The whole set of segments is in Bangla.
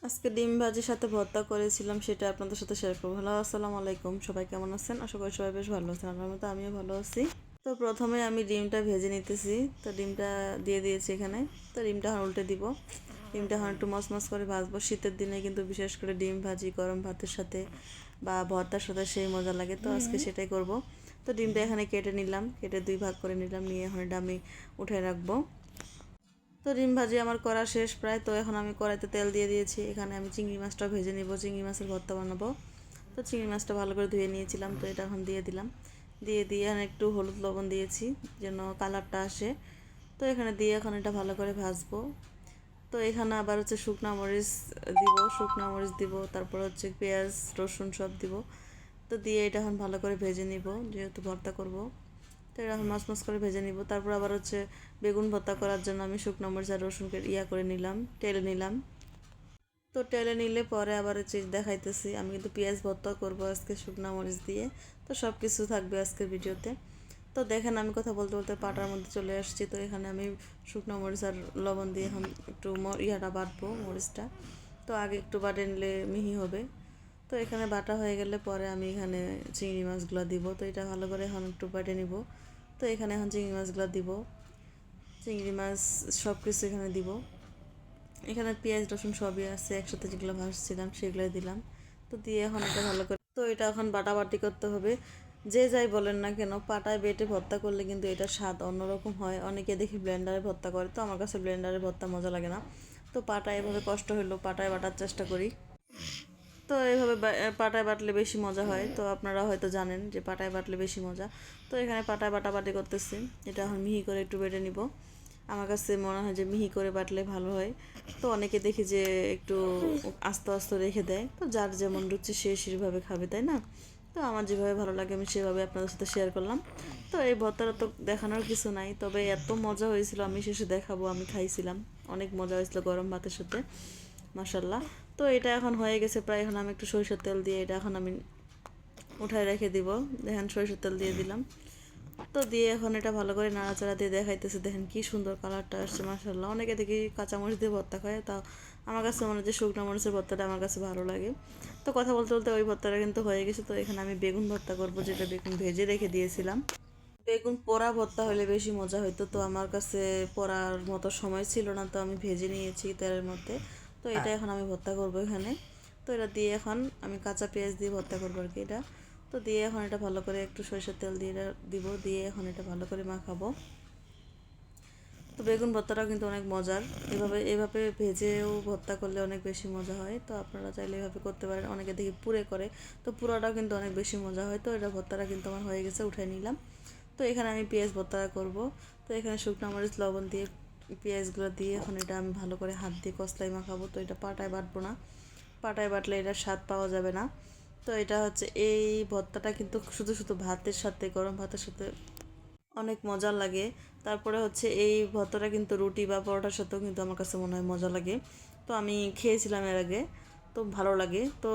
আজকে ডিম ভাজির সাথে ভর্তা করেছিলাম, সেটা আপনাদের সাথে শেয়ার করবো। হ্যালো, আসসালামু আলাইকুম, সবাই কেমন আছেন? আশা করি সবাই বেশ ভালো আছেন। আমার মতো আমিও ভালো আছি। তো প্রথমে আমি ডিমটা ভেজে নিতেছি। তো ডিমটা দিয়ে দিয়েছি এখানে। তো ডিমটা এখন উল্টে দিব। ডিমটা এখন একটু মচমচ করে ভাজবো। শীতের দিনে কিন্তু বিশেষ করে ডিম ভাজি গরম ভাতের সাথে বা ভর্তার সাথে সেই মজা লাগে। তো আজকে সেটাই করব। তো ডিমটা এখানে কেটে নিলাম, কেটে দুই ভাগ করে নিলাম, নিয়ে এখন এটা আমি উঠে রাখবো। তো ডিম ভাজি আমার করা শেষ প্রায়। তো এখন আমি কড়াইতে তেল দিয়ে দিয়েছি। এখানে আমি চিংড়ি মাছটা ভেজে নিব, চিংড়ি মাছের ভর্তা বানাবো। তো চিংড়ি মাছটা ভালো করে ধুয়ে নিয়েছিলাম, তো এটা এখন দিয়ে দিলাম। দিয়ে এখন একটু হলুদ লবণ দিয়েছি যেন কালারটা আসে। তো এখানে দিয়ে এখন এটা ভালো করে ভাজবো। তো এখানে আবার হচ্ছে শুকনা মরিচ দিব, শুকনা মরিচ দিব, তারপর হচ্ছে পেঁয়াজ রসুন সব দিব। তো দিয়ে এটা এখন ভালো করে ভেজে নিব, যেহেতু ভর্তা করব। তো এরকম মাছ করে ভেজে নিব। তারপর আবার হচ্ছে বেগুন ভর্তা করার জন্য আমি শুকনো মরিচ আর রসুনকে করে নিলাম, টেলে নিলাম। তো টেলে নিলে পরে আবার হচ্ছে দেখাইতেছি, আমি কিন্তু পেঁয়াজ ভর্তা করব আজকে শুকনো মরিচ দিয়ে। তো সব কিছু থাকবে আজকের ভিডিওতে। তো দেখেন আমি কথা বলতে বলতে পাটার মধ্যে চলে আসছি। তো এখানে আমি শুকনো মরিচ আর লবণ দিয়ে এখন একটু বাটবো মরিচটা। তো আগে একটু বাটে নিলে মিহি হবে। তো এখানে বাটা হয়ে গেলে পরে আমি এখানে চিংড়ি মাছগুলো দিব। তো এটা ভালো করে এখন একটু বাটে নিব। তো এখানে এখন চিংড়ি মাছগুলো দিব, চিংড়ি মাছ সব কিছু এখানে দিব। এখানে পেঁয়াজ রসুন সবই আছে একসাথে, যেগুলো ভাজছিলাম সেগুলোই দিলাম। তো দিয়ে এখন এটা ভালো করে, তো এটা এখন বাটাবাটি করতে হবে। যে যাই বলেন না কেন, পাটায় বেটে ভর্তা করলে কিন্তু এটা স্বাদ অন্যরকম হয়। অনেকে দেখি ব্লেন্ডারে ভর্তা করে, তো আমার কাছে ব্লেন্ডারে ভর্তা মজা লাগে না। তো পাটায় এভাবে কষ্ট হলেও পাটায় বাটার চেষ্টা করি। তো এইভাবে পাটায় বাটলে বেশি মজা হয়। তো আপনারা হয়তো জানেন যে পাটায় বাটলে বেশি মজা। তো এখানে পাটায় বাটাবাটি করতেছি। এটা এখন মিহি করে একটু বেটে নিব। আমার কাছে মনে হয় যে মিহি করে বাটলে ভালো হয়। তো অনেকে দেখি যে একটু আস্তে আস্তে রেখে দেয়। তো যার যেমন রুচি সে সেভাবে খাবে, তাই না? তো আমার যেভাবে ভালো লাগে আমি সেভাবে আপনাদের সাথে শেয়ার করলাম। তো এই ভর্তাটা তো দেখানোর কিছু নাই, তবে এত মজা হয়েছিল, আমি শেষে দেখাবো। আমি খাইছিলাম, অনেক মজা হয়েছিল গরম ভাতের সাথে, মাশাল্লাহ। তো এটা এখন হয়ে গেছে প্রায়। এখন আমি একটু সরিষার তেল দিয়ে এটা এখন আমি উঠায় রেখে দিব। দেখেন সরিষার তেল দিয়ে দিলাম। তো দিয়ে এখন এটা ভালো করে নাড়াচাড়া দিয়ে দেখাইতেছে। দেখেন কি সুন্দর কালারটা আসছে, মাশাল্লাহ। অনেকে দেখি কাঁচামরিচ দিয়ে ভর্তা খায়, তা আমার কাছে মনে হচ্ছে শুকনো মরিচের ভর্তাটা আমার কাছে ভালো লাগে। তো কথা বলতে বলতে ওই ভর্তাটা কিন্তু হয়ে গেছে। তো এখানে আমি বেগুন ভর্তা করবো, যেটা বেগুন ভেজে রেখে দিয়েছিলাম। বেগুন পোড়া ভর্তা হলে বেশি মজা হতো, তো আমার কাছে পোড়ার মতো সময় ছিল না, তো আমি ভেজে নিয়েছি তেলের মধ্যে। তো এটা এখন আমি ভর্তা করবো এখানে। তো এটা দিয়ে এখন আমি কাঁচা পেঁয়াজ দিয়ে ভর্তা করবো আর কি এটা। তো দিয়ে এখন এটা ভালো করে একটু সরিষার তেল দিয়ে দিব, দিয়ে এখন এটা ভালো করে মাখাবো। তো বেগুন ভর্তাটাও কিন্তু অনেক মজার। এভাবে এভাবে ভেজেও ভর্তা করলে অনেক বেশি মজা হয়। তো আপনারা চাইলে এভাবে করতে পারেন। অনেকে দেখি পুড়ে করে, তো পুরাটাও কিন্তু অনেক বেশি মজা হয়। তো এটা ভর্তাটা কিন্তু আমার হয়ে গেছে, উঠে নিলাম। তো এখানে আমি পেঁয়াজ ভর্তা করব। তো এখানে শুকনো মরিচ লবণ দিয়ে পেঁয়াজগুলো দিয়ে এখন এটা আমি ভালো করে হাত দিয়ে কষলাই মাখাবো। তো এটা পাটায় বাটবো না, পাটায় বাটলে এটার স্বাদ পাওয়া যাবে না। তো এটা হচ্ছে এই ভর্তাটা কিন্তু শুধু শুধু ভাতের সাথে, গরম ভাতের সাথে অনেক মজা লাগে। তারপরে হচ্ছে এই ভর্তাটা কিন্তু রুটি বা পরোটার সাথেও কিন্তু আমার কাছে মনে হয় মজা লাগে। তো আমি খেয়েছিলাম এর আগে, তো ভালো লাগে। তো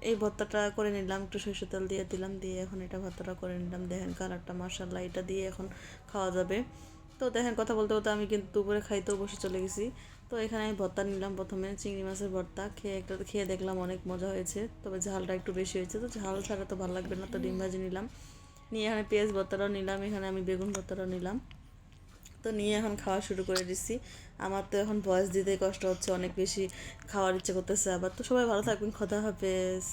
এই ভর্তাটা করে নিলাম, একটু সরষের তেল দিয়ে দিলাম, দিয়ে এখন এটা ভর্তাটা করে নিলাম। দেখেন কালারটা, মাশাল্লাহ। এটা দিয়ে এখন খাওয়া যাবে। তো দেখেন কথা বলতে বলতে আমি কিন্তু দুপুরে খাইতেও বসে চলে গেছি। তো এখানে আমি ভর্তা নিলাম, প্রথমে চিংড়ি মাছের ভর্তা খেয়ে দেখলাম অনেক মজা হয়েছে, তবে ঝালটা একটু বেশি হয়েছে। তো ঝাল ছাড়া তো ভালো লাগবে না। তো ডিম ভাজি নিলাম, নিয়ে এখানে পেঁয়াজ ভর্তাটাও নিলাম, এখানে আমি বেগুন ভর্তাটাও নিলাম। তো নিয়ে এখন খাওয়া শুরু করে দিচ্ছি। আমার তো এখন ভয়েস দিতে কষ্ট হচ্ছে, অনেক বেশি খাওয়ার ইচ্ছে করতেছে আবার। তো সবাই ভালো থাকবেন, খোদা হাফেজ।